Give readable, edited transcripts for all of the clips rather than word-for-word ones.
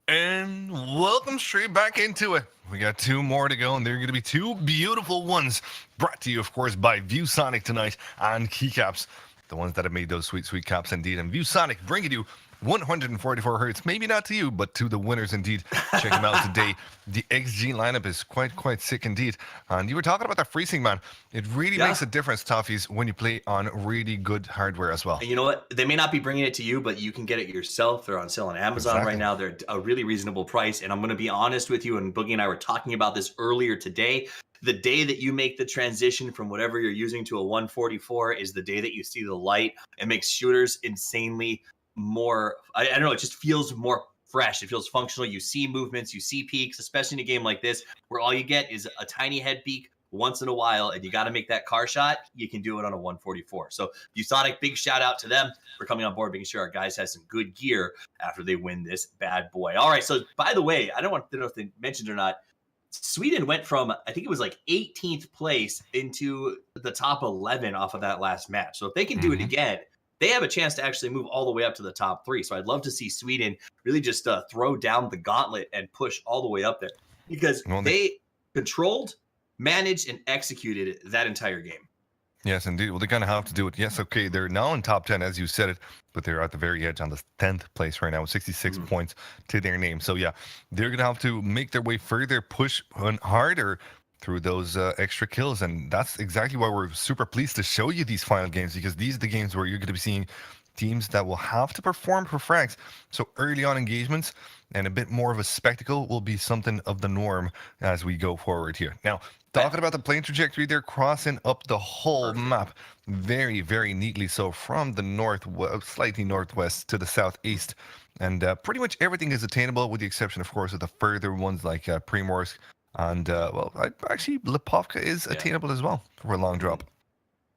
And welcome straight back into it. We got two more to go, and they're going to be two beautiful ones. Brought to you, of course, by ViewSonic tonight and Keycaps. The ones that have made those sweet, sweet caps indeed. And ViewSonic bringing you 144 hertz. Maybe not to you, but to the winners indeed. Check them out today. The XG lineup is quite sick indeed. And you were talking about the freezing, man. It really makes a difference, Toffees, when you play on really good hardware as well. And you know what? They may not be bringing it to you, but you can get it yourself. They're on sale on Amazon right now. They're a really reasonable price. And I'm going to be honest with you, and Boogie and I were talking about this earlier today. The day that you make the transition from whatever you're using to a 144 is the day that you see the light. It makes shooters insanely more, I don't know, it just feels more fresh. It feels functional. You see movements, you see peaks, especially in a game like this where all you get is a tiny head peak once in a while, and you got to make that car shot. You can do it on a 144. So ViewSonic, big shout out to them for coming on board, making sure our guys have some good gear after they win this bad boy. All right, so by the way, I don't know if they mentioned or not, Sweden went from, I think it was like 18th place into the top 11 off of that last match. So if they can do it again, they have a chance to actually move all the way up to the top 3. So I'd love to see Sweden really just throw down the gauntlet and push all the way up there, because they controlled, managed, and executed that entire game. Yes, indeed. Well, they kind of have to do it. Yes, okay, they're now in top 10, as you said it, but they're at the very edge on the 10th place right now with 66 points to their name. So, yeah, they're going to have to make their way further, push harder through those extra kills. And that's exactly why we're super pleased to show you these final games, because these are the games where you're going to be seeing teams that will have to perform for frags. So early on engagements and a bit more of a spectacle will be something of the norm as we go forward here. Now, talking about the plane trajectory, they're crossing up the whole map very, very neatly. So from the slightly northwest to the southeast. And pretty much everything is attainable, with the exception, of course, of the further ones like Primorsk. And, actually, Lipovka is attainable as well for a long drop.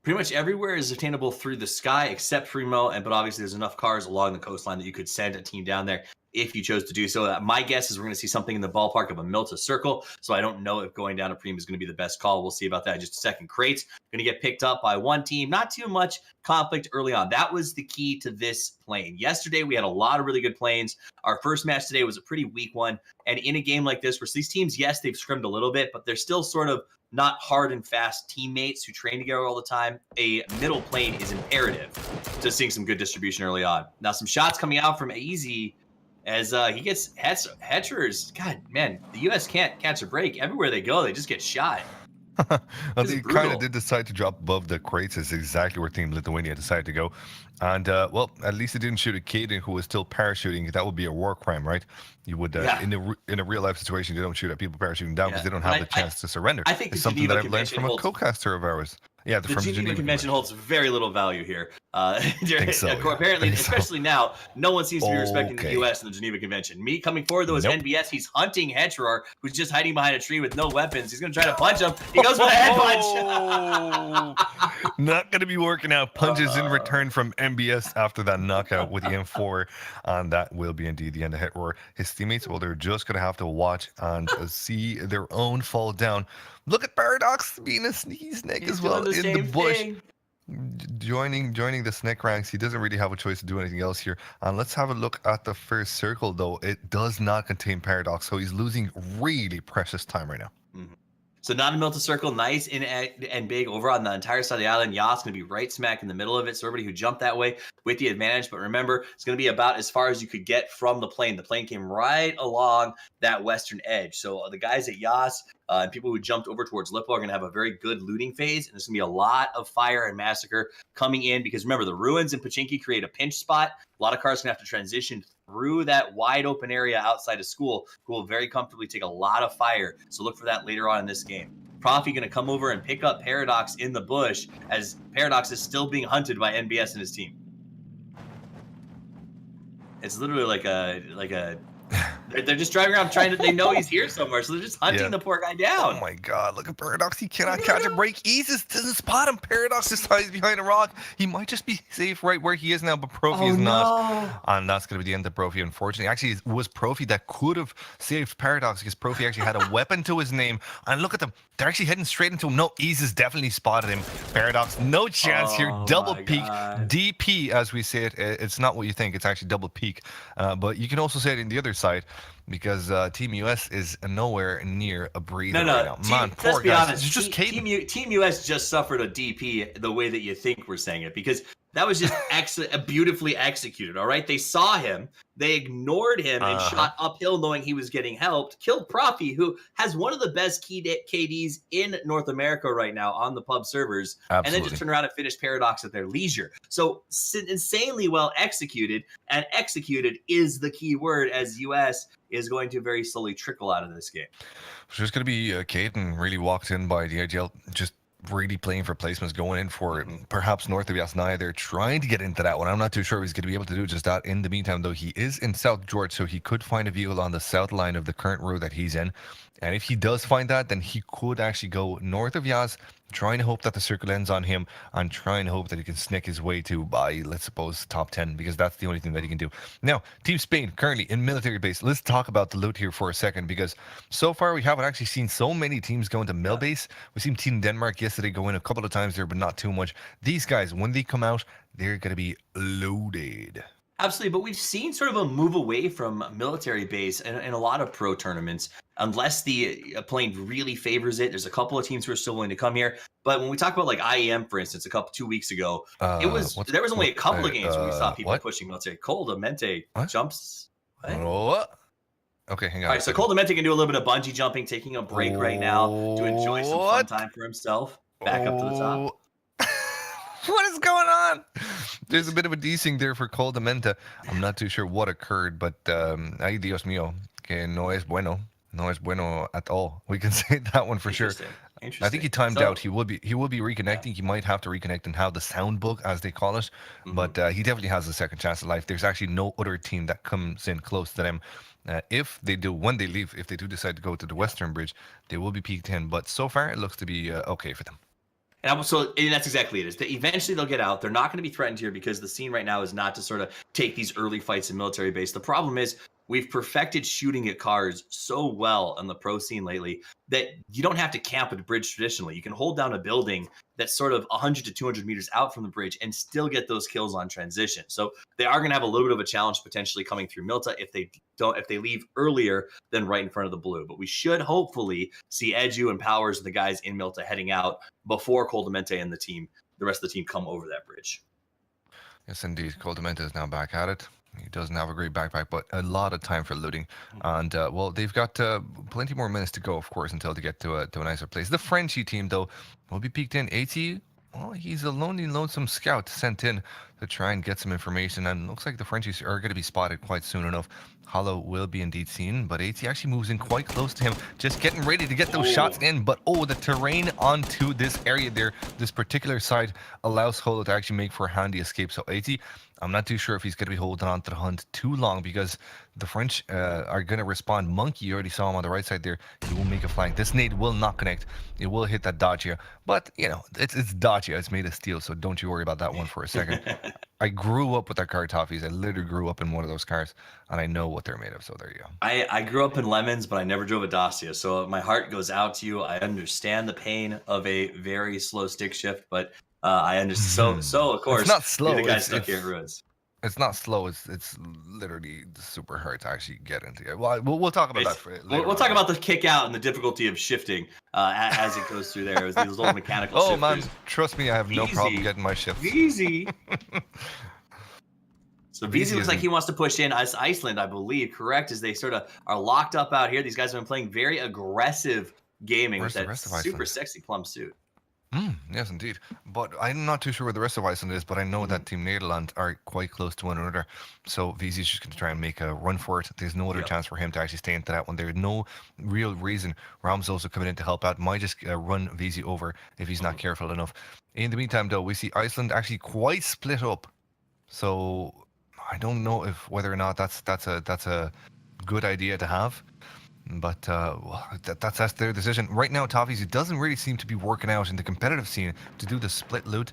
Pretty much everywhere is attainable through the sky except Primo, but obviously there's enough cars along the coastline that you could send a team down there if you chose to do so. My guess is we're going to see something in the ballpark of a Milta Circle, so I don't know if going down to Primo is going to be the best call. We'll see about that in just a second. Crates going to get picked up by one team. Not too much conflict early on. That was the key to this plane. Yesterday, we had a lot of really good planes. Our first match today was a pretty weak one, and in a game like this, where these teams, yes, they've scrimmed a little bit, but they're still sort of not hard and fast teammates who train together all the time. A middle plane is imperative to seeing some good distribution early on. Now, some shots coming out from Easy as he gets Hetchers. God, man, the U.S. can't catch a break. Everywhere they go, they just get shot. Well, they kind of did decide to drop above the crates. Is exactly where Team Lithuania decided to go. And, well, at least they didn't shoot at Caden, who was still parachuting. That would be a war crime, right? You would, in a real-life situation, you don't shoot at people parachuting down because they don't have the chance to surrender. I think it's something that I've learned from a co-caster of ours. Yeah, the Geneva Convention holds very little value here. Apparently, especially now, no one seems to be respecting the U.S. and the Geneva Convention. Me coming forward, though, as NBS, he's hunting Hetcherar, who's just hiding behind a tree with no weapons. He's going to try to punch him. He goes for the head punch. Not going to be working out. Punches in return from MBS after that knockout with the M4. And that will be indeed the end of Hetcherar. His teammates, well, they're just going to have to watch and see their own fall down. Look at Paradox being a sneaky snake as well in the bush. Joining the snake ranks. He doesn't really have a choice to do anything else here. And let's have a look at the first circle, though. It does not contain Paradox, so he's losing really precious time right now. So not a Milta Circle, nice and big over on the entire side of the island. Yas going to be right smack in the middle of it. So everybody who jumped that way with the advantage. But remember, it's going to be about as far as you could get from the plane. The plane came right along that western edge. So the guys at Yas and people who jumped over towards Lippo are going to have a very good looting phase. And there's going to be a lot of fire and massacre coming in. Because remember, the ruins in Pachinki create a pinch spot. A lot of cars are going to have to transition through that wide open area outside of school, who will very comfortably take a lot of fire. So look for that later on in this game. Profi going to come over and pick up Paradox in the bush as Paradox is still being hunted by NBS and his team. It's literally like a they're just driving around they know he's here somewhere, so they're just hunting the poor guy down. Oh my god, look at Paradox. He cannot catch a break. Eases doesn't spot him. Paradox just hides behind a rock. He might just be safe right where he is now, but Profi is not. And that's going to be the end of Profi, unfortunately. Actually, it was Profi that could have saved Paradox because Profi actually had a weapon to his name. And look at them. They're actually heading straight into him. No, Eases definitely spotted him. Paradox, no chance here. Double peak. DP, as we say it. It's not what you think. It's actually double peak. But you can also say it in the other side. because Team US is nowhere near a breather No, right now. Man, let's poor be guys. honest. It's just Caden. Team US just suffered a DP the way that you think we're saying it, because that was just beautifully executed. All right, they saw him, they ignored him, and shot uphill, knowing he was getting helped. Killed Profi, who has one of the best KDs in North America right now on the pub servers, and then just turned around and finished Paradox at their leisure. So insanely well executed, and executed is the key word, as US is going to very slowly trickle out of this game. It's just going to be Caden really walked in by the IGL, just really playing for placements, going in for perhaps north of Yasnaya. They're trying to get into that one. I'm not too sure if he's going to be able to do just that. In the meantime, though, he is in South George, so he could find a vehicle on the south line of the current road that he's in. And if he does find that, then he could actually go north of Yaz, trying to hope that the circle ends on him, and trying to hope that he can sneak his way to, by, let's suppose, top 10, because that's the only thing that he can do. Now, Team Spain, currently in military base. Let's talk about the loot here for a second, because so far we haven't actually seen so many teams go into mill base. We've seen Team Denmark yesterday go in a couple of times there, but not too much. These guys, when they come out, they're going to be loaded. Absolutely, but we've seen sort of a move away from military base in a lot of pro tournaments, unless the plane really favors it. There's a couple of teams who are still willing to come here, but when we talk about like IEM, for instance, 2 weeks ago, there was only a couple of games where we saw people pushing military. Coldamente jumps. What? Okay, hang on. All right, so Coldamente can do a little bit of bungee jumping, taking a break right now to enjoy some fun time for himself. Back up to the top. What is going on? There's a bit of a desync there for Coldamenta. I'm not too sure what occurred, but ay Dios mío, que no es bueno. No es bueno at all. We can say that one for sure. I think he timed out. He will be reconnecting. Yeah. He might have to reconnect and have the sound book, as they call it. But he definitely has a second chance at life. There's actually no other team that comes in close to them. If they do, when they leave, if they do decide to go to the Western Bridge, they will be peaked in. But so far, it looks to be okay for them. And that's exactly it. Is that eventually they'll get out. They're not going to be threatened here, because the scene right now is not to sort of take these early fights in military base. The problem is we've perfected shooting at cars so well on the pro scene lately that you don't have to camp at a bridge traditionally. You can hold down a building that's sort of 100 to 200 meters out from the bridge and still get those kills on transition. So they are going to have a little bit of a challenge potentially coming through Milta if they leave earlier than right in front of the blue. But we should hopefully see Edu and Powers and the guys in Milta heading out before Coldamente and the rest of the team come over that bridge. Yes, indeed. Coldamente is now back at it. He doesn't have a great backpack, but a lot of time for looting. And, well, they've got plenty more minutes to go, of course, until they get to a nicer place. The Frenchy team, though, will be peeked in. AT, well, he's a lonely, lonesome scout sent in to try and get some information. And looks like the Frenchies are going to be spotted quite soon enough. Hollow will be indeed seen, but AT actually moves in quite close to him, just getting ready to get those shots in. But, the terrain onto this area there, this particular side, allows Hollow to actually make for a handy escape. So AT, I'm not too sure if he's going to be holding on to the hunt too long, because the French are going to respond. Monkey, you already saw him on the right side there. He will make a flank. This nade will not connect. It will hit that Dacia. But, it's Dacia. It's made of steel, so don't you worry about that one for a second. I grew up with that car, Toffees. I literally grew up in one of those cars, and I know what they're made of, so there you go. I grew up in Lemons, but I never drove a Dacia, so my heart goes out to you. I understand the pain of a very slow stick shift, but I understand. So of course, it's not slow. The guy stuck here at Ruins. It's not slow. It's literally super hard to actually get into it. Well, we'll talk about that for later. We'll talk about the kick out and the difficulty of shifting as it goes through there. It was these little mechanical shifters. Man, trust me, I have no problem getting my shifts. Easy. So VZ looks like he wants to push in as Iceland, I believe, correct? As they sort of are locked up out here. These guys have been playing very aggressive gaming with that super sexy plum suit. Yes, indeed. But I'm not too sure where the rest of Iceland is, but I know that Team Nederland are quite close to one another. So VZ is just going to try and make a run for it. There's no other chance for him to actually stay into that one. There's no real reason. Ram's also coming in to help out. Might just run VZ over if he's not careful enough. In the meantime, though, we see Iceland actually quite split up. So I don't know whether or not that's a good idea to have. But that's their decision. Right now, Toffees, it doesn't really seem to be working out in the competitive scene to do the split loot.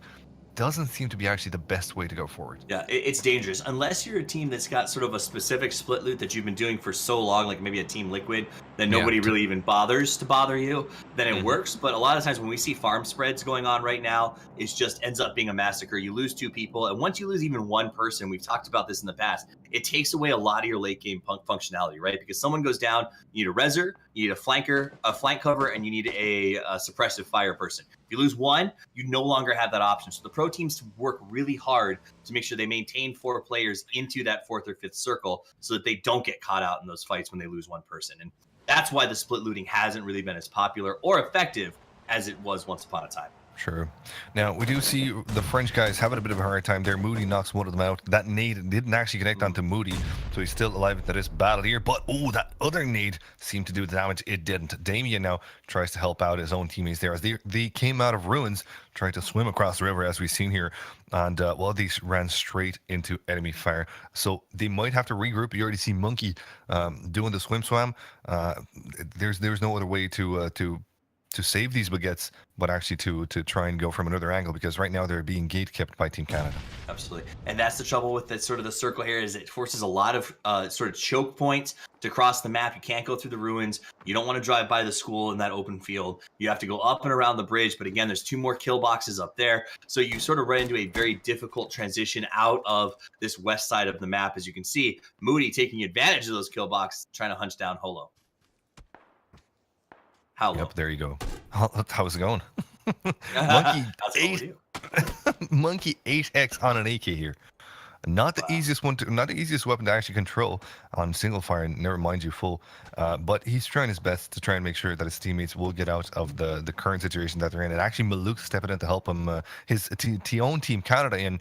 doesn't seem to be actually the best way to go forward. Yeah, it's dangerous unless you're a team that's got sort of a specific split loot that you've been doing for so long, like maybe a Team Liquid, that Yeah. nobody really even bothers to bother you. Then it Mhm. works. But a lot of times when we see farm spreads going on right now, it just ends up being a massacre. You lose 2 people, and once you lose even one person, we've talked about this in the past, it takes away a lot of your late game functionality, right? Because someone goes down, you need a reser, you need a flanker, a flank cover, and you need a suppressive fire person. If you lose one, you no longer have that option. So the pro teams work really hard to make sure they maintain 4 players into that 4th or 5th circle so that they don't get caught out in those fights when they lose one person. And that's why the split looting hasn't really been as popular or effective as it was once upon a time. Sure. Now, we do see the French guys having a bit of a hard time there. Moody knocks one of them out. That nade didn't actually connect onto Moody, so he's still alive into this battle here. But, oh, that other nade seemed to do the damage. It didn't. Damien now tries to help out his own teammates there as they came out of ruins, trying to swim across the river, as we've seen here. And, well, these ran straight into enemy fire. So they might have to regroup. You already see Monkey doing the swim. There's no other way to save these baguettes, but actually to try and go from another angle, because right now they're being gate kept by Team Canada. Absolutely. And that's the trouble with the sort of the circle here, is it forces a lot of sort of choke points to cross the map. You can't go through the ruins. You don't want to drive by the school in that open field. You have to go up and around the bridge. But again, there's 2 more kill boxes up there. So you sort of run into a very difficult transition out of this west side of the map. As you can see, Moody taking advantage of those kill boxes, trying to hunch down Holo. How low? Yep, there you go. How's it going? Monkey 8x on an AK here. Not the easiest one not the easiest weapon to actually control on single fire, and never mind you full. But he's trying his best to try and make sure that his teammates will get out of the current situation that they're in. And actually, Maluk stepping in to help him, his own team Canada in.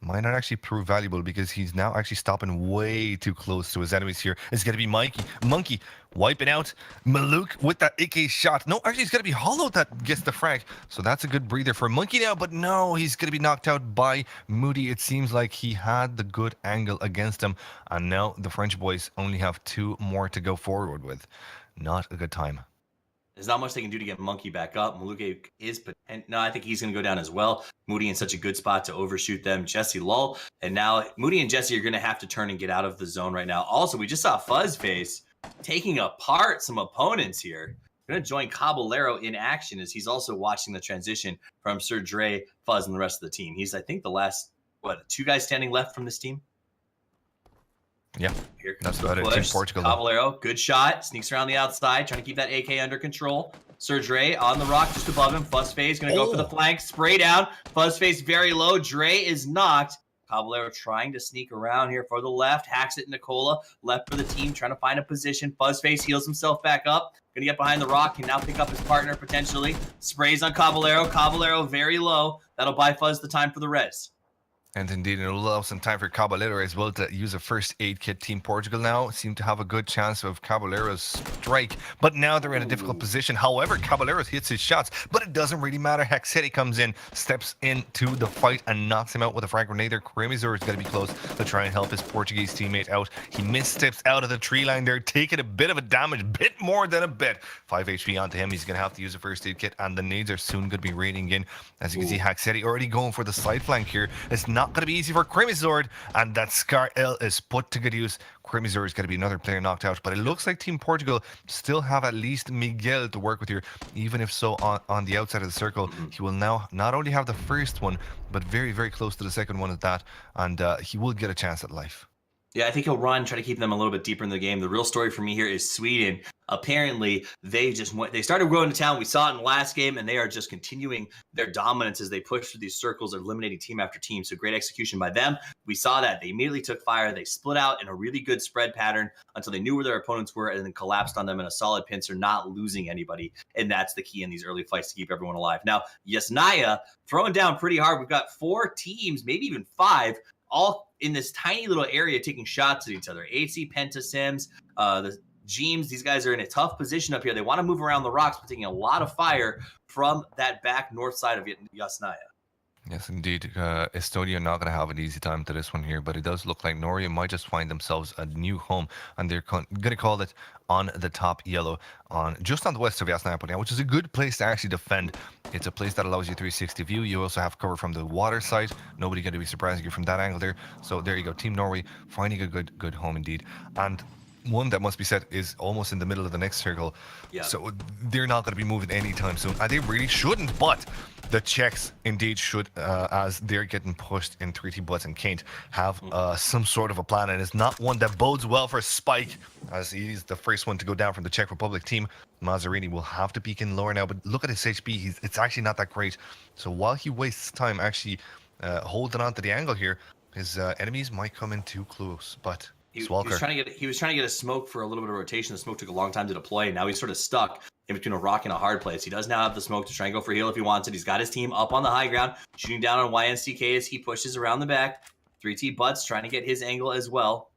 Might not actually prove valuable, because he's now actually stopping way too close to his enemies here. It's going to be Monkey wiping out Maluk with that AK shot. No, actually, it's going to be Hollow that gets the frag. So that's a good breather for Monkey now. But no, he's going to be knocked out by Moody. It seems like he had the good angle against him. And now the French boys only have 2 more to go forward with. Not a good time. There's not much they can do to get Monkey back up. Maluke is, and no, I think he's going to go down as well. Moody in such a good spot to overshoot them. Jesse lull, and now Moody and Jesse are going to have to turn and get out of the zone right now. Also, we just saw Fuzzface taking apart some opponents here. Going to join Caballero in action, as he's also watching the transition from Sir Dre, Fuzz, and the rest of the team. He's, I think, the last 2 guys standing left from this team. Yeah, here comes that's about it. Team Portugal. Caballero, good shot, sneaks around the outside, trying to keep that AK under control. Sir Dre on the rock just above him. Fuzzface going to go for the flank, spray down. Fuzzface very low. Dre is knocked. Caballero trying to sneak around here for the left, hacks it. Nicola left for the team, trying to find a position. Fuzzface heals himself back up. Going to get behind the rock, can now pick up his partner potentially. Sprays on Caballero. Caballero very low. That'll buy Fuzz the time for the res. And indeed, it'll allow some time for Caballero as well to use a first aid kit. Team Portugal now seem to have a good chance of Caballero's strike, but now they're in a difficult position. However, Caballero hits his shots, but it doesn't really matter. Hexetti comes in, steps into the fight, and knocks him out with a frag grenade there. Kremizor is going to be close to try and help his Portuguese teammate out. He missteps out of the tree line there, taking a bit of a damage, bit more than a bit. 5 HP onto him. He's going to have to use a first aid kit, and the nades are soon going to be raining in. As you can see, Hexetti already going for the side flank here. It's not going to be easy for Kremizord, and that Scar L is put to good use. Kremizord is going to be another player knocked out, but it looks like Team Portugal still have at least Miguel to work with here. Even if so, on the outside of the circle, he will now not only have the first one, but very, very close to the second one at that, and he will get a chance at life. Yeah, I think he'll run, try to keep them a little bit deeper in the game. The real story for me here is Sweden. Apparently, they started growing to town. We saw it in the last game, and they are just continuing their dominance as they push through these circles, eliminating team after team. So great execution by them. We saw that. They immediately took fire. They split out in a really good spread pattern until they knew where their opponents were, and then collapsed on them in a solid pincer, not losing anybody. And that's the key in these early fights to keep everyone alive. Now, Yasnaya throwing down pretty hard. We've got 4 teams, maybe even 5, all in this tiny little area taking shots at each other. AC, Penta, Sims, the Jeems, these guys are in a tough position up here. They want to move around the rocks, but taking a lot of fire from that back north side of Yasnaya. Yes, indeed. Estonia not going to have an easy time to this one here, but it does look like Noria might just find themselves a new home, and they're going to call it on the top yellow, on just on the west of Yasnaya now, which is a good place to actually defend. It's a place that allows you 360 view. You also have cover from the water side. Nobody going to be surprising you from that angle there. So there you go, Team Norway finding a good home indeed, and one that must be said is almost in the middle of the next circle. Yeah. So they're not going to be moving anytime soon. And they really shouldn't, but the Czechs indeed should, as they're getting pushed in 3T Butts and Kent, have some sort of a plan. And it's not one that bodes well for Spike, as he's the first one to go down from the Czech Republic team. Mazzarini will have to peek in lower now, but look at his HP. It's actually not that great. So while he wastes time actually holding on to the angle here, his enemies might come in too close, but he was trying to get a smoke for a little bit of rotation. The smoke took a long time to deploy, and now he's sort of stuck in between a rock and a hard place. He does now have the smoke to try and go for heal if he wants it. He's got his team up on the high ground, shooting down on YNCK as he pushes around the back. 3T Butts trying to get his angle as well.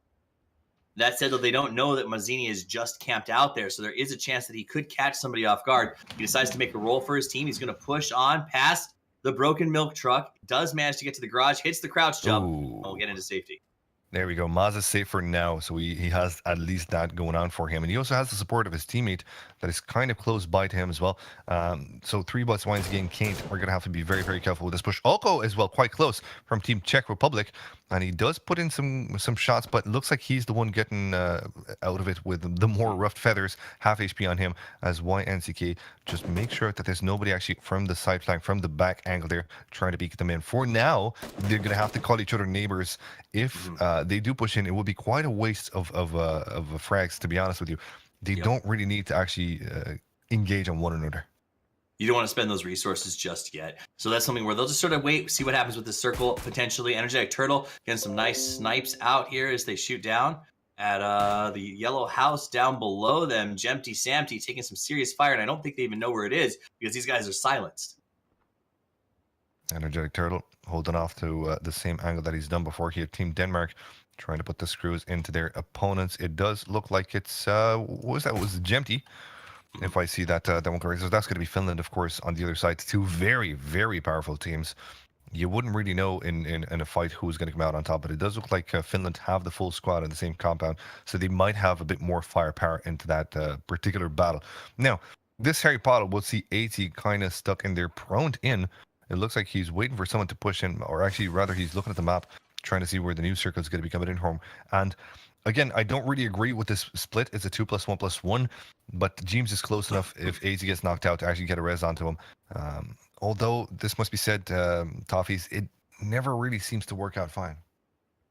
That said, though, they don't know that Mazzini is just camped out there, so there is a chance that he could catch somebody off guard. He decides to make a roll for his team. He's going to push on past the broken milk truck, does manage to get to the garage, hits the crouch jump, and will get into safety. There we go. Maz is safe for now, so he has at least that going on for him. And he also has the support of his teammate that is kind of close by to him as well. So 3 Butts once again, Kent, we're going to have to be very, very careful with this push. Oko as well, quite close from Team Czech Republic. And he does put in some shots, but it looks like he's the one getting out of it with the more rough feathers. Half HP on him as YNCK. Just make sure that there's nobody actually from the side flank, from the back angle there, trying to beat them in. For now, they're going to have to call each other neighbors. If they do push in, it will be quite a waste of frags, to be honest with you. They don't really need to actually engage on one another. You don't want to spend those resources just yet. So that's something where they'll just sort of wait, see what happens with the circle, potentially. Energetic Turtle getting some nice snipes out here as they shoot down at the yellow house down below them. Jempty Samty taking some serious fire, and I don't think they even know where it is because these guys are silenced. Energetic Turtle holding off to the same angle that he's done before here. Team Denmark trying to put the screws into their opponents. It does look like it's, what was that? It was Jempty. If I see that one correct. So that's going to be Finland, of course, on the other side. Two very, very powerful teams. You wouldn't really know in a fight who's going to come out on top, but it does look like Finland have the full squad in the same compound, so they might have a bit more firepower into that particular battle. Now, this Harry Potter will see 80 kind of stuck in there, prone in. It looks like he's waiting for someone to push in, or actually, rather, he's looking at the map, trying to see where the new circle is going to be coming in from. And again, I don't really agree with this split. It's a 2+1+1, but James is close enough if AZ gets knocked out to actually get a res onto him. Although, this must be said, Toffees, it never really seems to work out fine.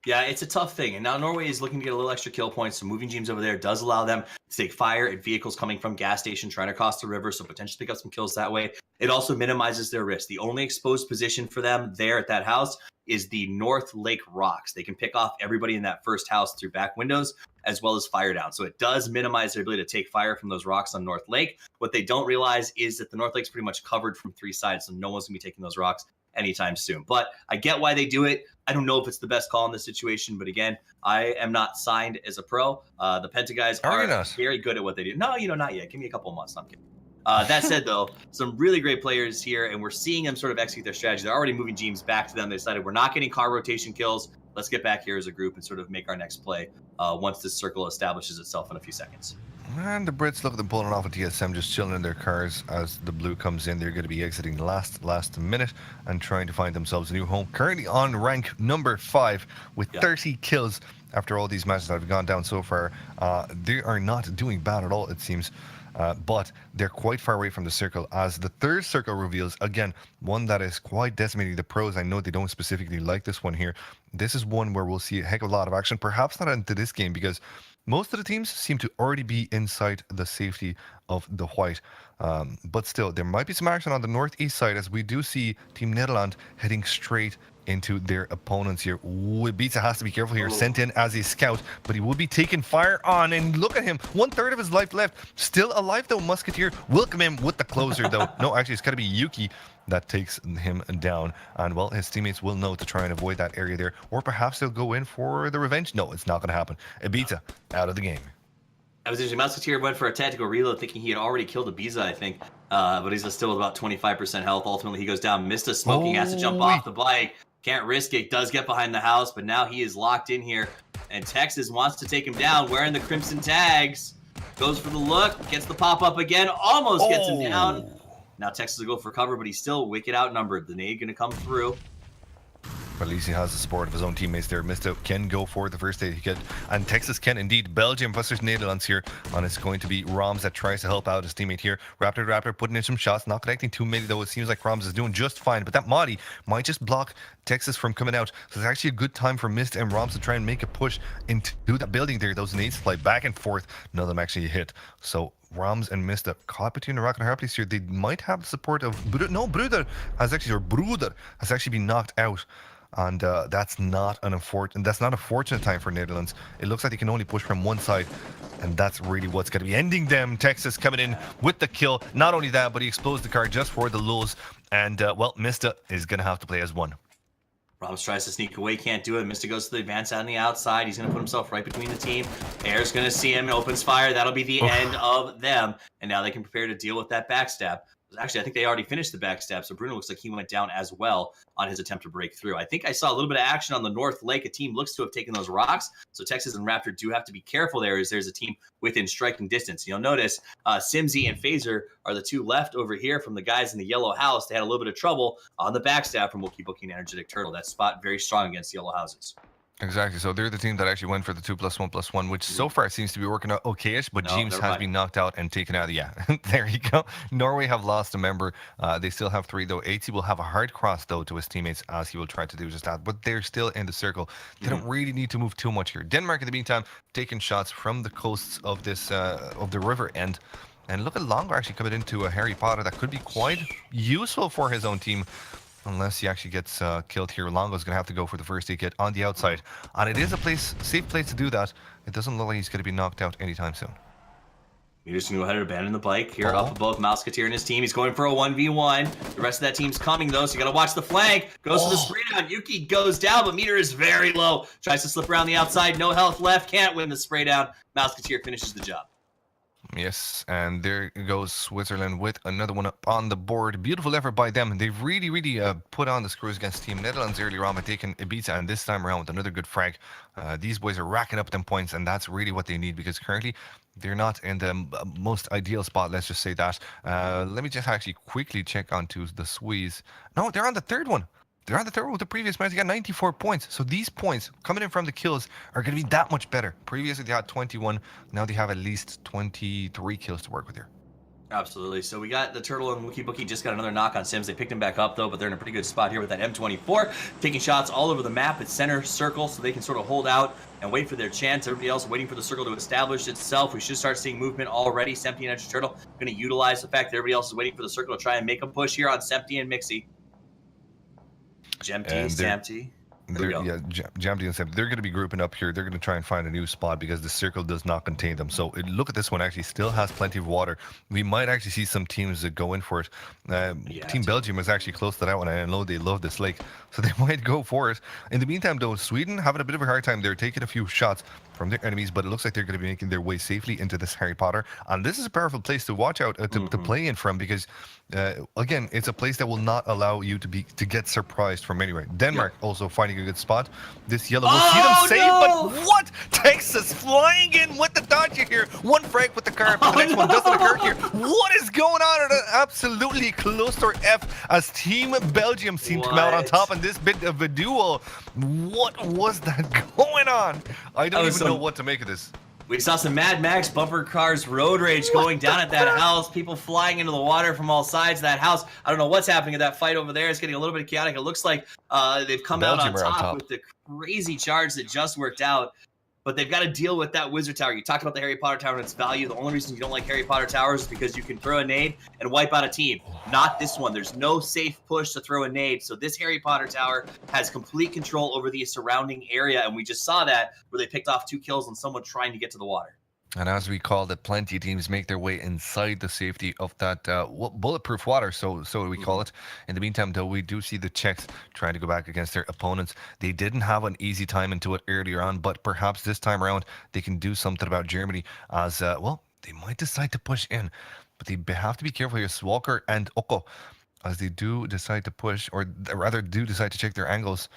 Yeah, it's a tough thing. And now Norway is looking to get a little extra kill points. So moving James over there does allow them to take fire at vehicles coming from gas station trying to cross the river, so potentially pick up some kills that way. It also minimizes their risk. The only exposed position for them there at that house is the North Lake rocks. They can pick off everybody in that first house through back windows as well as fire down. So it does minimize their ability to take fire from those rocks on North Lake. What they don't realize is that the North Lake's pretty much covered from 3 sides, so no one's gonna be taking those rocks anytime soon. But I get why they do it. I don't know if it's the best call in this situation, but again, I am not signed as a pro. The Penta guys are very good at what they do. No, not yet. Give me a couple of months. I'm kidding. That said, though, some really great players here, and we're seeing them sort of execute their strategy. They're already moving James back to them. They decided we're not getting car rotation kills. Let's get back here as a group and sort of make our next play once this circle establishes itself in a few seconds. And the Brits, look at them pulling off a TSM, just chilling in their cars as the blue comes in. They're going to be exiting last minute and trying to find themselves a new home. Currently on rank number 5 with 30 kills after all these matches that have gone down so far. They are not doing bad at all, it seems. But they're quite far away from the circle as the third circle reveals, again, one that is quite decimating the pros. I know they don't specifically like this one here. This is one where we'll see a heck of a lot of action, perhaps not into this game because most of the teams seem to already be inside the safety of the white. But still, there might be some action on the northeast side as we do see Team Nederland heading straight into their opponents here. Ibiza has to be careful here, sent in as a scout, but he will be taking fire on, and look at him, 1/3 of his life left. Still alive though, Musketeer will come in with the closer though. No, actually it's gotta be Yuki that takes him down, and well, his teammates will know to try and avoid that area there, or perhaps they'll go in for the revenge. No, it's not gonna happen. Ibiza out of the game. I was interesting. Musketeer went for a tactical reload thinking he had already killed Ibiza, I think. But he's still with about 25% health. Ultimately, he goes down. Mista smoking, has to jump off the bike. Can't risk it. Does get behind the house, but now he is locked in here. And Texas wants to take him down, wearing the crimson tags. Goes for the look, gets the pop-up again, almost gets him down. Now Texas will go for cover, but he's still wicked outnumbered. The nade going to come through. But at least he has the support of his own teammates there. Mista can go for the first aid he can, and Texas can indeed. Belgium versus Netherlands here, and it's going to be Roms that tries to help out his teammate here. Raptor putting in some shots, not connecting too many though. It seems like Roms is doing just fine, but that Modi might just block Texas from coming out. So it's actually a good time for Mista and Roms to try and make a push into that building there. Those nades fly back and forth. None of them actually hit. So Roms and Mista caught between a rock and a hard place here. They might have the support of Bruder has actually been knocked out. And that's not a fortunate time for Netherlands. It looks like they can only push from one side, and that's really what's going to be ending them. Texas coming in with the kill. Not only that, but he exposed the car just for the lulls. And well, Mista is going to have to play as one. Roms tries to sneak away, can't do it. Mista goes to the advance out on the outside. He's going to put himself right between the team. Air's going to see him, opens fire. That'll be the end of them. And now they can prepare to deal with that backstab. Actually, I think they already finished the backstab, so Bruno looks like he went down as well on his attempt to break through. I think I saw a little bit of action on the North Lake. A team looks to have taken those rocks, so Texas and Raptor do have to be careful there as there's a team within striking distance. You'll notice Simsy and Phaser are the two left over here from the guys in the yellow house. They had a little bit of trouble on the backstab from Wookie Bookie and Energetic Turtle. That spot very strong against yellow houses. Exactly. So they're the team that actually went for the 2+1+1, which so far seems to be working out okayish, but James has been knocked out and taken out. Yeah, there you go. Norway have lost a member. They still have 3, though. AT will have a hard cross, though, to his teammates as he will try to do just that. But they're still in the circle. They don't really need to move too much here. Denmark, in the meantime, taking shots from the coasts of this of the river end. And look at Longo actually coming into a Harry Potter that could be quite useful for his own team. Unless he actually gets killed here. Longo's going to have to go for the first aid kit on the outside. And it is a safe place to do that. It doesn't look like he's going to be knocked out anytime soon. You're just going to go ahead and abandon the bike here up above Musketeer and his team. He's going for a 1v1. The rest of that team's coming, though, so you got to watch the flank. Goes for the spray down. Yuki goes down, but meter is very low. Tries to slip around the outside. No health left. Can't win the spray down. Musketeer finishes the job. Yes, and there goes Switzerland with another one up on the board. Beautiful effort by them. They've really put on the screws against Team Netherlands earlier on by taking Ibiza, and this time around with another good frag. These boys are racking up them points, and that's really what they need because currently they're not in the most ideal spot, let's just say that. Let me just actually quickly check onto the Swiss. No, they're on the third one. They're on the third with the previous match. They got 94 points. So these points coming in from the kills are going to be that much better. Previously, they had 21. Now they have at least 23 kills to work with here. Absolutely. So we got the Turtle and Wookie Bookie just got another knock on Sims. They picked him back up, though, but they're in a pretty good spot here with that M24. Taking shots all over the map at center circle so they can sort of hold out and wait for their chance. Everybody else waiting for the circle to establish itself. We should start seeing movement already. Sempty and Edge Turtle going to utilize the fact that everybody else is waiting for the circle to try and make a push here on Sempty and Mixie. Gemty, Samty. Jamty and Sempty. They're going to be grouping up here. They're going to try and find a new spot because the circle does not contain them. So look at this one. Actually, still has plenty of water. We might actually see some teams that go in for it. Team Belgium is actually close to that one. I know they love this lake, so they might go for it. In the meantime, though, Sweden having a bit of a hard time. They're taking a few shots from their enemies, but it looks like they're going to be making their way safely into this Harry Potter. And this is a powerful place to watch out to play in from because, again, it's a place that will not allow you to get surprised from anywhere. Denmark also finding a good spot. This yellow will see them safe, but what? Texas flying in with the dodger here. One frag with the car, but the next one doesn't occur here. What is going on? Absolutely close to F as Team Belgium seemed to come out on top in this bit of a duel. What was that going on? I don't even know what to make of this. We saw some Mad Max bumper cars road rage going down at that house. People flying into the water from all sides of that house. I don't know what's happening at that fight over there. It's getting a little bit chaotic. It looks like they've come out on top with the crazy charge that just worked out. But they've got to deal with that wizard tower. You talked about the Harry Potter tower and its value. The only reason you don't like Harry Potter towers is because you can throw a nade and wipe out a team. Not this one. There's no safe push to throw a nade. So this Harry Potter tower has complete control over the surrounding area. And we just saw that where they picked off 2 kills on someone trying to get to the water. And as we called it, plenty of teams make their way inside the safety of that bulletproof water, so we call it. In the meantime, though, we do see the Czechs trying to go back against their opponents. They didn't have an easy time into it earlier on, but perhaps this time around they can do something about Germany as, well, they might decide to push in. But they have to be careful here, Swalker and Oko, as they do decide to push, or rather do decide to check their angles.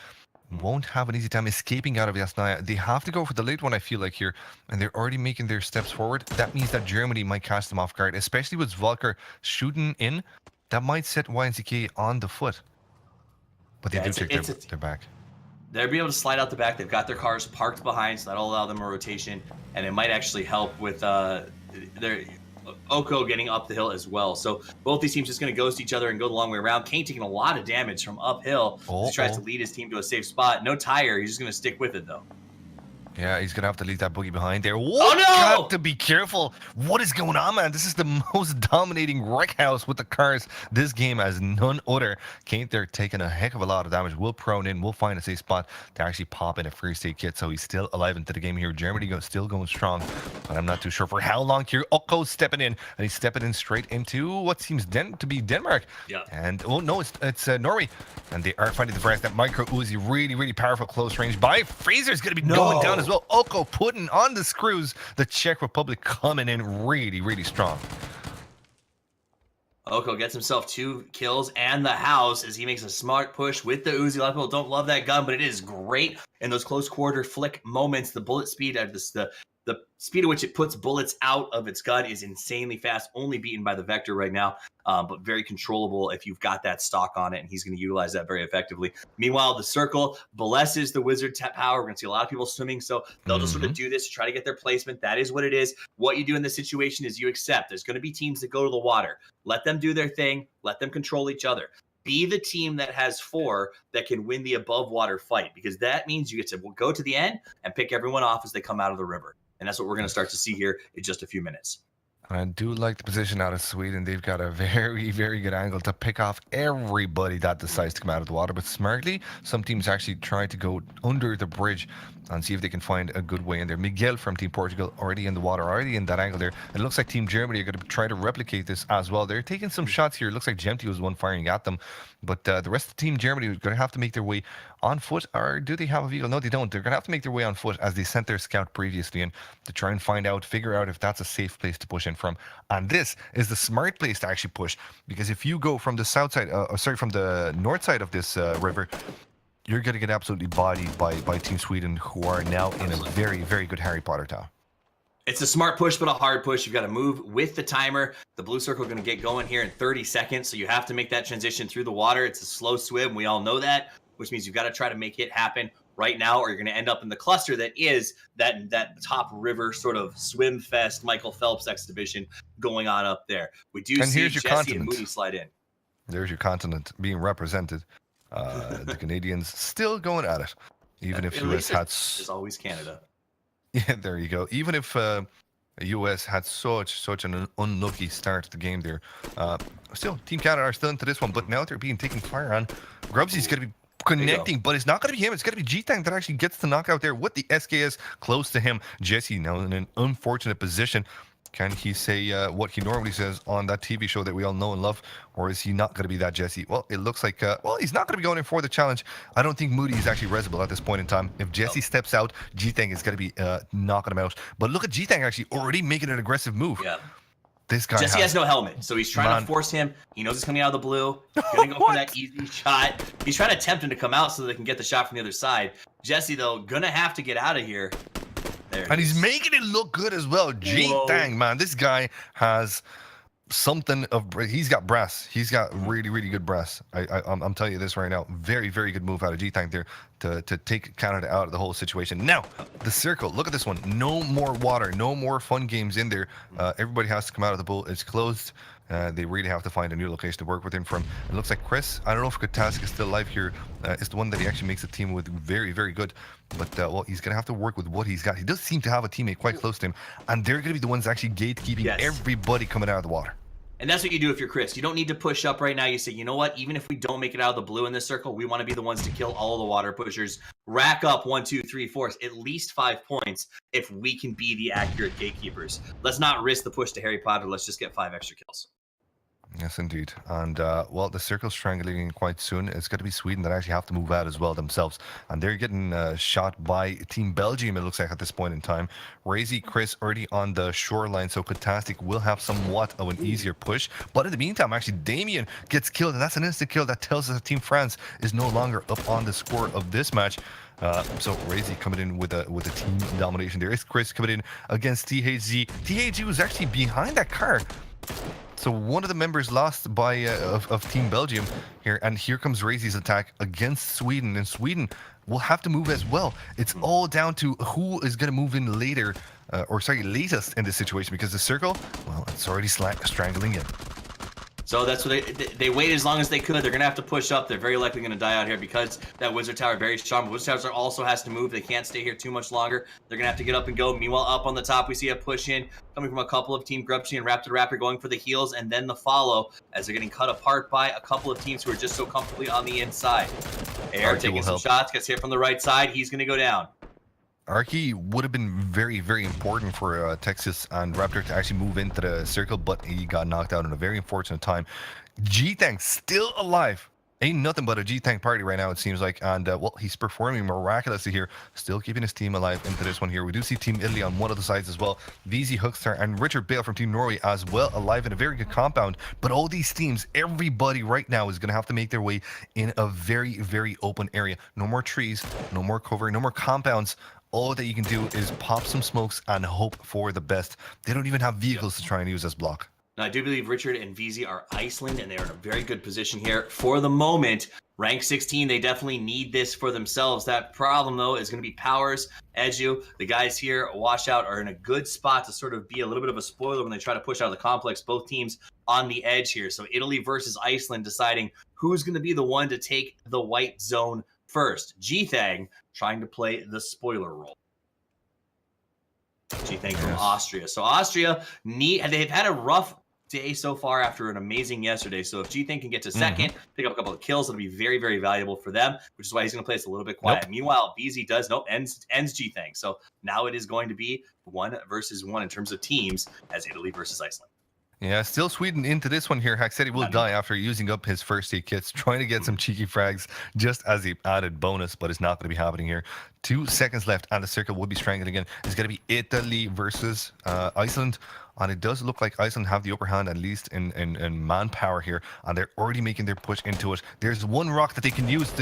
Won't have an easy time escaping out of Yasnaya. They have to go for the late one, I feel like, here, and they're already making their steps forward. That means that Germany might catch them off guard, especially with Volker shooting in. That might set YNCK on the foot. But they do check their back. They'll be able to slide out the back. They've got their cars parked behind, so that'll allow them a rotation, and it might actually help with their Oko getting up the hill as well. So both these teams just going to ghost each other and go the long way around. Kane taking a lot of damage from uphill. He tries to lead his team to a safe spot. No tire. He's just going to stick with it, though. Yeah, he's going to have to leave that boogie behind there. Oh, no! Got to be careful. What is going on, man? This is the most dominating wreck house with the cars. This game as none other. Kane there taking a heck of a lot of damage. Will prone in. Will find a safe spot to actually pop in a first aid kit. So he's still alive into the game here. Germany still going strong. But I'm not too sure for how long here. Oko's stepping in. And he's stepping in straight into what seems to be Denmark. Yeah. And, oh, no, it's Norway. And they are finding the first. That micro Uzi, really, really powerful close range by Fraser's going to be going down as well. Oko putting on the screws. The Czech Republic coming in really, really strong. Oko gets himself 2 kills and the house as he makes a smart push with the Uzi. A lot of people don't love that gun, but it is great in those close quarter flick moments. The bullet speed of the speed at which it puts bullets out of its gun is insanely fast, only beaten by the Vector right now, but very controllable if you've got that stock on it, and he's going to utilize that very effectively. Meanwhile, the circle blesses the wizard power. We're going to see a lot of people swimming, so they'll just sort of do this to try to get their placement. That is what it is. What you do in this situation is you accept. There's going to be teams that go to the water. Let them do their thing. Let them control each other. Be the team that has 4 that can win the above water fight, because that means you get to go to the end and pick everyone off as they come out of the river. And that's what we're going to start to see here in just a few minutes. I do like the position out of Sweden. They've got a very, very good angle to pick off everybody that decides to come out of the water. But smartly, some teams actually try to go under the bridge and see if they can find a good way in there. Miguel from Team Portugal already in the water, already in that angle there. And it looks like Team Germany are going to try to replicate this as well. They're taking some shots here. It looks like Gemty was one firing at them. But the rest of Team Germany is going to have to make their way on foot. Or do they have a vehicle? No, they don't. They're going to have to make their way on foot as they sent their scout previously in to try and figure out if that's a safe place to push in from. And this is the smart place to actually push. Because if you go from the south side, from the north side of this river, you're going to get absolutely bodied by Team Sweden, who are now in a very, very good Harry Potter town. It's a smart push, but a hard push. You've got to move with the timer. The blue circle going to get going here in 30 seconds, so you have to make that transition through the water. It's a slow swim. We all know that, which means you've got to try to make it happen right now, or you're going to end up in the cluster that is that top river sort of swim fest Michael Phelps exhibition going on up there. We do see Jesse and Moody slide in. There's your continent being represented. The Canadians still going at it, even if US had... There's always Canada. Yeah, there you go. Even if the US had such an unlucky start to the game there, still Team Canada are still into this one. But now they're being taken fire on. Grubsy's going to be connecting, but it's not going to be him. It's going to be G-Tank that actually gets the knockout there with the SKS close to him. Jesse now in an unfortunate position. Can he say what he normally says on that TV show that we all know and love, or is he not going to be that Jesse? Well, it looks like, he's not going to be going in for the challenge. I don't think Moody is actually resible at this point in time. If Jesse steps out, G-Tank is going to be knocking him out. But look at G-Tank actually already making an aggressive move. Yeah. This guy Jesse has no helmet, so he's trying to force him. He knows it's coming out of the blue. He's going to go for that easy shot. He's trying to tempt him to come out so they can get the shot from the other side. Jesse, though, going to have to get out of here. And he's making it look good as well. G-Tang, man. This guy has something of... He's got brass. He's got really, really good brass. I'm telling you this right now. Very, very good move out of G-Tang there to take Canada out of the whole situation. Now, the circle. Look at this one. No more water. No more fun games in there. Everybody has to come out of the pool. It's closed. They really have to find a new location to work with him from. It looks like Chris, I don't know if Katask is still alive here, is the one that he actually makes a team with very, very good. But, he's going to have to work with what he's got. He does seem to have a teammate quite close to him, and they're going to be the ones actually gatekeeping everybody coming out of the water. And that's what you do if you're Chris. You don't need to push up right now. You say, you know what? Even if we don't make it out of the blue in this circle, we want to be the ones to kill all the water pushers. Rack up 1, 2, 3, 4, at least 5 points if we can be the accurate gatekeepers. Let's not risk the push to Harry Potter. Let's just get 5 extra kills. Yes, indeed. And well, the circle's triangulating quite soon. It's going to be Sweden that actually have to move out as well themselves. And they're getting shot by Team Belgium, it looks like, at this point in time. Razy, Chris already on the shoreline, so Katastic will have somewhat of an easier push. But in the meantime, actually, Damien gets killed, and that's an instant kill that tells us that Team France is no longer up on the score of this match. So Razy coming in with a team domination. There is Chris coming in against THG. THG was actually behind that car. So one of the members lost by of Team Belgium here, and here comes Razy's attack against Sweden, and Sweden will have to move as well. It's all down to who is going to move in later, latest in this situation, because the circle, well, it's already strangling in. So that's what they wait as long as they could. They're going to have to push up. They're very likely going to die out here because that Wizard Tower very strong. Wizard Tower also has to move. They can't stay here too much longer. They're going to have to get up and go. Meanwhile, up on the top, we see a push in coming from a couple of Team Grubsy and Raptor going for the heals and then the follow as they're getting cut apart by a couple of teams who are just so comfortably on the inside. Air taking some shots, gets hit from the right side. He's going to go down. Arky would have been very, very important for Texas and Raptor to actually move into the circle, but he got knocked out in a very unfortunate time. G-Tank still alive. Ain't nothing but a G-Tank party right now, it seems like. And, well, he's performing miraculously here, still keeping his team alive into this one here. We do see Team Italy on one of the sides as well. VZ Hookster and Richard Bale from Team Norway as well, alive in a very good compound. But all these teams, everybody right now is going to have to make their way in a very, very open area. No more trees, no more cover, no more compounds. All that you can do is pop some smokes and hope for the best. They don't even have vehicles to try and use as block. Now, I do believe Richard and VZ are Iceland, and they are in a very good position here for the moment. Rank 16, they definitely need this for themselves. That problem, though, is going to be Powers, Edu. The guys here, Washout, are in a good spot to sort of be a little bit of a spoiler when they try to push out of the complex. Both teams on the edge here. So Italy versus Iceland deciding who's going to be the one to take the white zone first. G-Thang trying to play the spoiler role. G-Thang from Austria. So Austria, they've had a rough day so far after an amazing yesterday. So if G-Thang can get to second, pick up a couple of kills, it'll be very, very valuable for them, which is why he's going to play this a little bit quiet. Meanwhile, BZ does, ends G-Thang. So now it is going to be 1 versus 1 in terms of teams as Italy versus Iceland. Yeah, still Sweden into this one here. Hack said he will die after using up his first 8 kits, trying to get some cheeky frags just as the added bonus, but it's not going to be happening here. 2 seconds left, and the circle will be strangled again. It's going to be Italy versus Iceland. And it does look like Iceland have the upper hand, at least in manpower here. And they're already making their push into it. There's one rock that they can use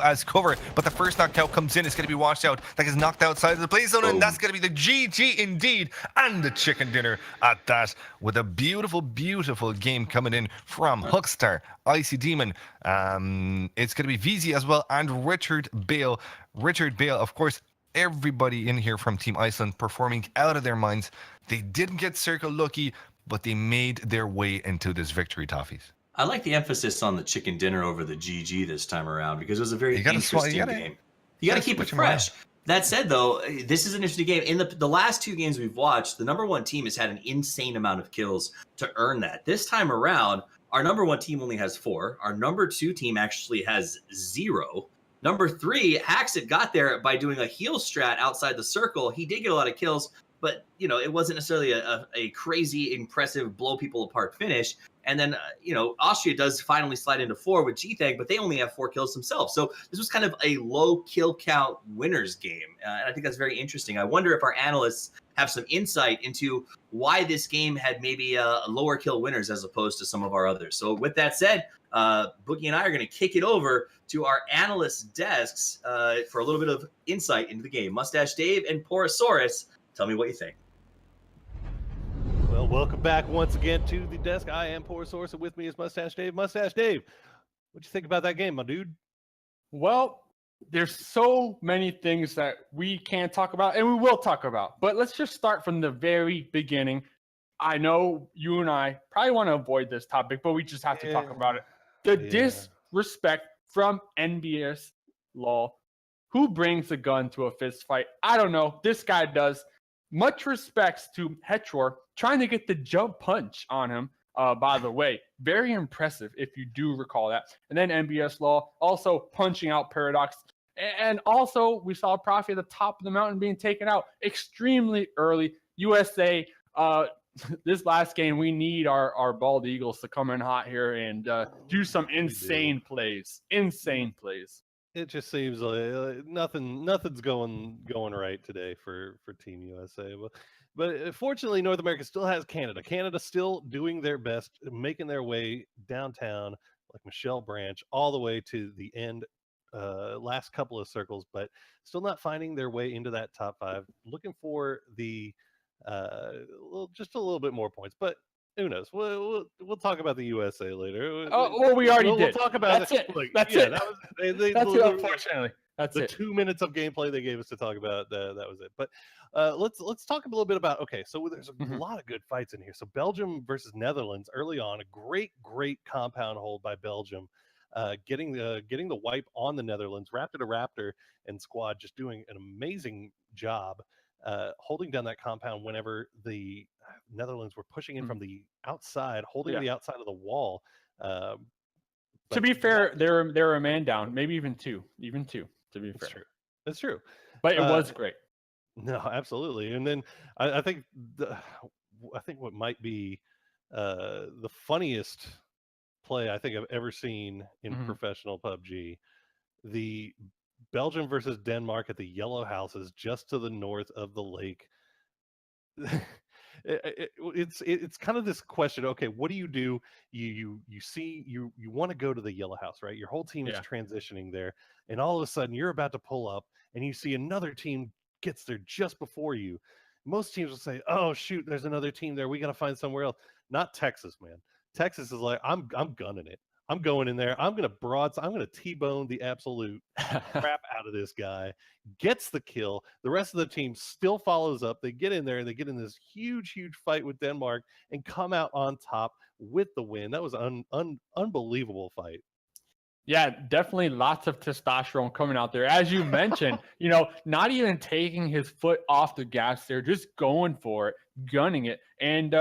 as cover. But the first knockout comes in. It's going to be washed out. That gets knocked outside of the play zone. And that's going to be the GG indeed. And the chicken dinner at that. With a beautiful, beautiful game coming in from Huckstar, Icy Demon. It's going to be VZ as well. And Richard Bale. Richard Bale, of course, everybody in here from Team Iceland performing out of their minds. They didn't get circle lucky, but they made their way into this victory, Toffees. I like the emphasis on the chicken dinner over the GG this time around because it was a very interesting game. You got to keep it fresh. That said, though, this is an interesting game. In the last 2 games we've watched, the number 1 team has had an insane amount of kills to earn that. This time around, our number 1 team only has 4. Our number 2 team actually has 0. Number 3, Haxit got there by doing a heal strat outside the circle. He did get a lot of kills, but, you know, it wasn't necessarily a crazy, impressive, blow people apart finish. And then, you know, Austria does finally slide into 4 with G-Thang, but they only have 4 kills themselves. So this was kind of a low kill count winners game. And I think that's very interesting. I wonder if our analysts have some insight into why this game had maybe lower kill winners as opposed to some of our others. So with that said, Boogie and I are going to kick it over to our analyst desks for a little bit of insight into the game. Mustache Dave and Porosaurus, tell me what you think. Well, welcome back once again to the desk. I am Porosaurus, and with me is Mustache Dave. Mustache Dave, what'd you think about that game, my dude? Well, there's so many things that we can't talk about, and we will talk about. But let's just start from the very beginning. I know you and I probably want to avoid this topic, but we just have to talk about it. The disrespect from NBS law. Who brings a gun to a fist fight? I don't know. This guy does. Much respects to Hetror trying to get the jump punch on him. by the way. Very impressive if you do recall that. And then MBS Law also punching out Paradox. And also, we saw Profi at the top of the mountain being taken out extremely early. USA, this last game, we need our Bald Eagles to come in hot here and do some insane plays. Insane plays. It just seems like nothing's going right today for Team USA. But fortunately, North America still has Canada. Canada still doing their best, making their way downtown like Michelle Branch all the way to the end, last couple of circles, but still not finding their way into that top 5. Looking for the just a little bit more points, but who knows? We'll talk about the USA later. Oh, well, we already did. We'll talk about That's it. Like, That's yeah, it. That was, That's it, unfortunately. That's the it. 2 minutes of gameplay they gave us to talk about. That was it. But let's talk a little bit about. Okay, so there's a lot of good fights in here. So Belgium versus Netherlands early on, a great compound hold by Belgium, getting the wipe on the Netherlands. Raptor and squad just doing an amazing job. Holding down that compound whenever the Netherlands were pushing in from the outside, holding the outside of the wall. To be fair, they're a man down, maybe even two. To be fair, that's true. But it was great. No, absolutely. And then I think what might be the funniest play I think I've ever seen in professional PUBG, the Belgium versus Denmark at the Yellow Houses just to the north of the lake. It's kind of this question. Okay, what do? You want to go to the Yellow House, right? Your whole team is transitioning there, and all of a sudden you're about to pull up, and you see another team gets there just before you. Most teams will say, "Oh shoot, there's another team there. We got to find somewhere else." Not Texas, man. Texas is like, I'm gunning it. I'm going in there. I'm gonna T-bone the absolute crap out of this guy. Gets the kill. The rest of the team still follows up. They get in there and they get in this huge fight with Denmark and come out on top with the win. That was an unbelievable fight. Yeah, definitely lots of testosterone coming out there. As you mentioned, not even taking his foot off the gas there, just going for it, gunning it. And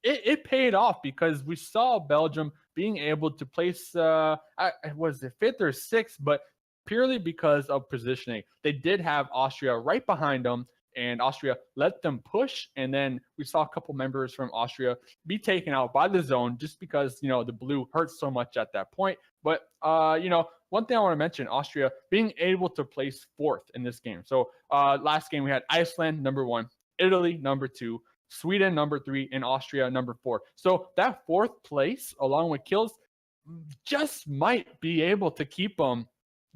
it paid off because we saw Belgium being able to place, was it 5th or 6th, but purely because of positioning. They did have Austria right behind them, and Austria let them push. And then we saw a couple members from Austria be taken out by the zone just because, the blue hurts so much at that point. But, one thing I want to mention, Austria being able to place 4th in this game. So last game we had Iceland, number 1, Italy, number 2, Sweden, number 3, and Austria, number 4. So that 4th place, along with kills, just might be able to keep them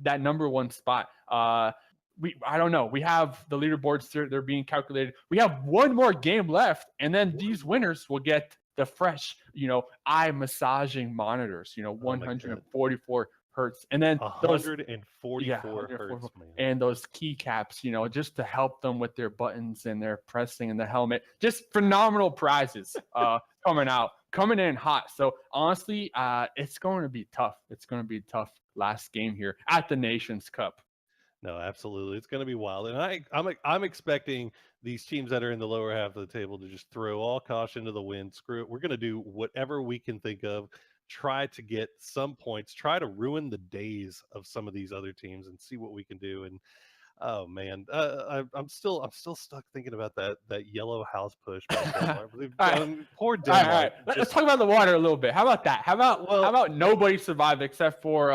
that number 1 spot. I don't know. We have the leaderboards; they're being calculated. We have one more game left, and then these winners will get the fresh, eye massaging monitors. 144 hertz, and then 144 hertz, man. And those keycaps, just to help them with their buttons and their pressing and the helmet. Just phenomenal prizes coming in hot. So honestly, it's going to be tough. It's going to be a tough last game here at the Nations Cup. No, absolutely, it's going to be wild, and I'm expecting these teams that are in the lower half of the table to just throw all caution to the wind. Screw it, we're going to do whatever we can think of. Try to get some points, try to ruin the days of some of these other teams and see what we can do. And oh man, I'm still stuck thinking about that Yellow House push by Denmark. Poor Denmark. All right. Let's talk about the water a little bit. How about that? How about nobody survived except for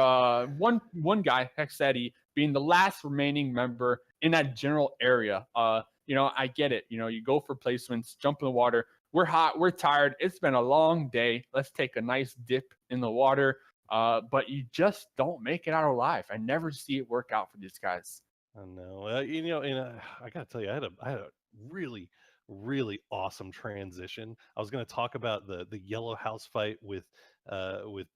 one guy, Hexetti, being the last remaining member in that general area. I get it. You go for placements, jump in the water. We're hot. We're tired. It's been a long day. Let's take a nice dip in the water. But you just don't make it out alive. I never see it work out for these guys. I know. I gotta tell you, I had a really, really awesome transition. I was going to talk about the Yellow House fight with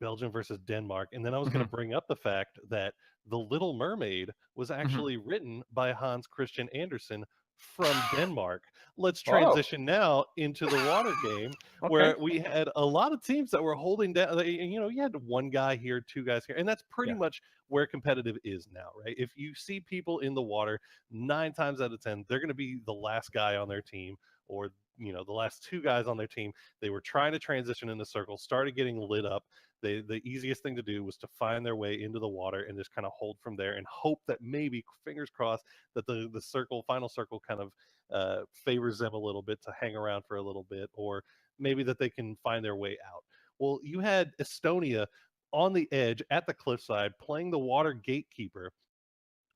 Belgium versus Denmark, and then I was going to bring up the fact that The Little Mermaid was actually written by Hans Christian Andersen from Denmark. Let's transition now into the water game, where we had a lot of teams that were holding down. You had one guy here, 2 guys here, and that's pretty much where competitive is now, right? If you see people in the water, 9 times out of 10, they're going to be the last guy on their team, or the last two guys on their team, they were trying to transition in the circle, started getting lit up. The easiest thing to do was to find their way into the water and just kind of hold from there and hope that maybe, fingers crossed, that the final circle kind of favors them a little bit to hang around for a little bit, or maybe that they can find their way out. Well, you had Estonia on the edge at the cliffside playing the water gatekeeper,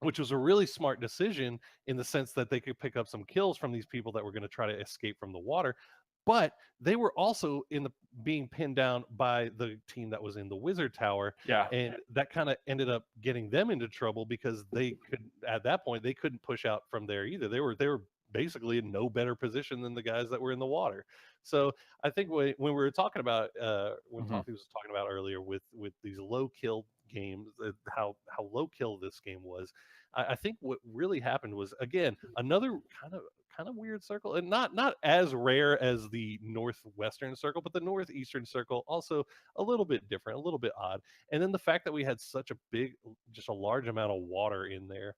which was a really smart decision in the sense that they could pick up some kills from these people that were going to try to escape from the water. But they were also being pinned down by the team that was in the wizard tower. Yeah. And that kind of ended up getting them into trouble because at that point, they couldn't push out from there either. They were basically in no better position than the guys that were in the water. So I think when we were talking about, when Toffee was talking about earlier with these low kill games, how low kill this game was, I think what really happened was, again, another kind of weird circle, and not as rare as the northwestern circle, but the northeastern circle also a little bit different, a little bit odd. And then the fact that we had such a large amount of water in there,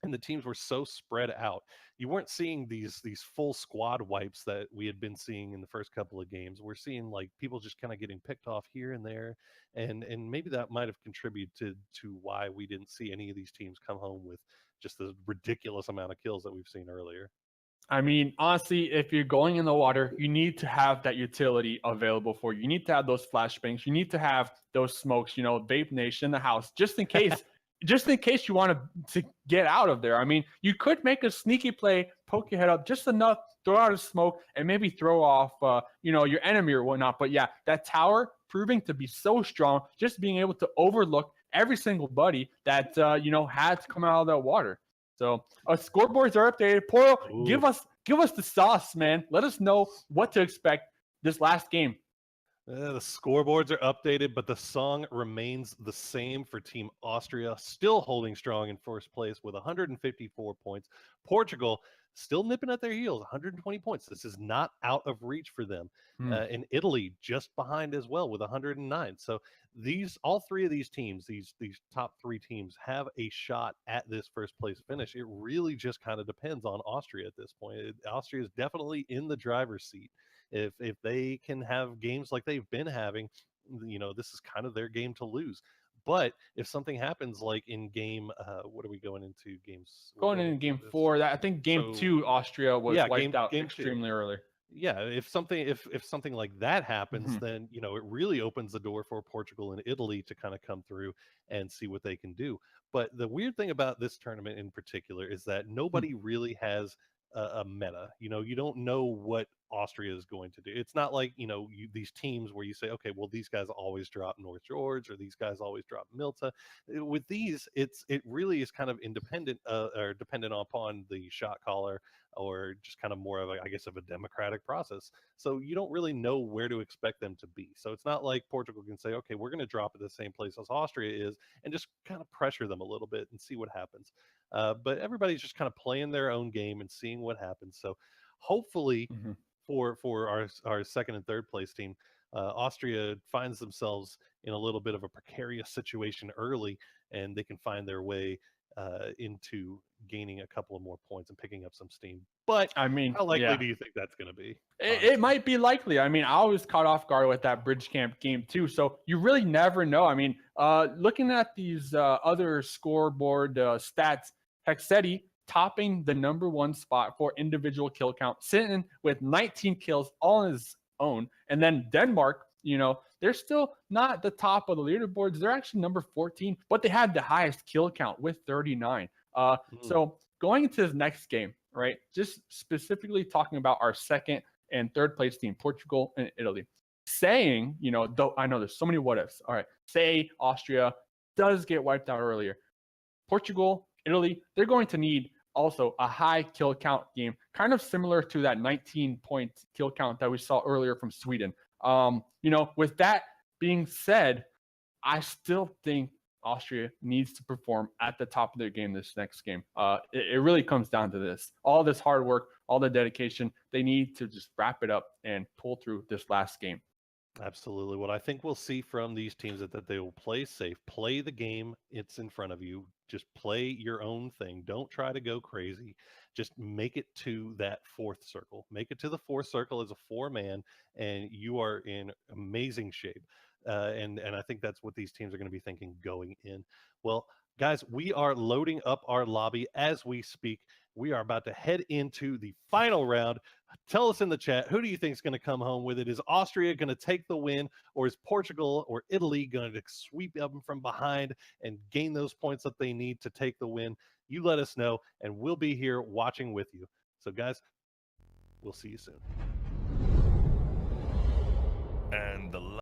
and the teams were so spread out. You weren't seeing these full squad wipes that we had been seeing in the first couple of games. We're seeing like people just kind of getting picked off here and there, and maybe that might have contributed to why we didn't see any of these teams come home with just the ridiculous amount of kills that we've seen earlier. I mean, honestly, if you're going in the water, you need to have that utility available for you. You need to have those flashbangs. You need to have those smokes, Vape Nation in the house, just in case. Just in case you want to get out of there. I mean, you could make a sneaky play, poke your head up just enough, throw out a smoke, and maybe throw off, your enemy or whatnot. But yeah, that tower proving to be so strong, just being able to overlook every single buddy that, had to come out of that water. So scoreboards are updated. Poro, give us the sauce, man. Let us know what to expect this last game. The scoreboards are updated, but the song remains the same for Team Austria, still holding strong in first place with 154 points. Portugal still nipping at their heels, 120 points. This is not out of reach for them. And Italy just behind as well with 109. So all three of these teams, these top three teams, have a shot at this first place finish. It really just kind of depends on Austria at this point. Austria is definitely in the driver's seat. If they can have games like they've been having, this is kind of their game to lose. But if something happens like in game, what are we going into games? Going into game 4, I think game 2, Austria was wiped out extremely early. Yeah, if something like that happens, then it really opens the door for Portugal and Italy to kind of come through and see what they can do. But the weird thing about this tournament in particular is that nobody really has a meta. You don't know what Austria is going to do. It's not like these teams where you say, okay, well, these guys always drop North George or these guys always drop Milta. With these, it really is kind of independent or dependent upon the shot caller, or just kind of more of a democratic process. So you don't really know where to expect them to be. So it's not like Portugal can say, okay, we're going to drop at the same place as Austria is and just kind of pressure them a little bit and see what happens. But everybody's just kind of playing their own game and seeing what happens. So hopefully for our second and third place team, Austria finds themselves in a little bit of a precarious situation early, and they can find their way into gaining a couple of more points and picking up some steam. But I mean, how likely do you think that's going to be? It might be likely. I mean, I was caught off guard with that Bridge Camp game too, so you really never know. I mean, looking at these other scoreboard stats, Hexeti topping the #1 spot for individual kill count, sitting with 19 kills all on his own. And then Denmark, they're still not the top of the leaderboards. They're actually number 14, but they had the highest kill count with 39. So going into this next game, right, just specifically talking about our second and third place team, Portugal and Italy, saying, though I know there's so many what ifs. All right, say Austria does get wiped out earlier. Portugal, Italy, they're going to need also a high kill count game, kind of similar to that 19-point kill count that we saw earlier from Sweden. With that being said, I still think Austria needs to perform at the top of their game this next game. It really comes down to this. All this hard work, all the dedication, they need to just wrap it up and pull through this last game. Absolutely. What I think we'll see from these teams is that they will play safe, play the game it's in front of you, just play your own thing. Don't try to go crazy. Just make it to that fourth circle. Make it to the fourth circle as a 4-man, and you are in amazing shape. And I think that's what these teams are going to be thinking going in. Well, guys, we are loading up our lobby as we speak. We are about to head into the final round. Tell us in the chat, who do you think is going to come home with it? Is Austria going to take the win, or is Portugal or Italy going to sweep them from behind and gain those points that they need to take the win? You let us know, and we'll be here watching with you. So, guys, we'll see you soon.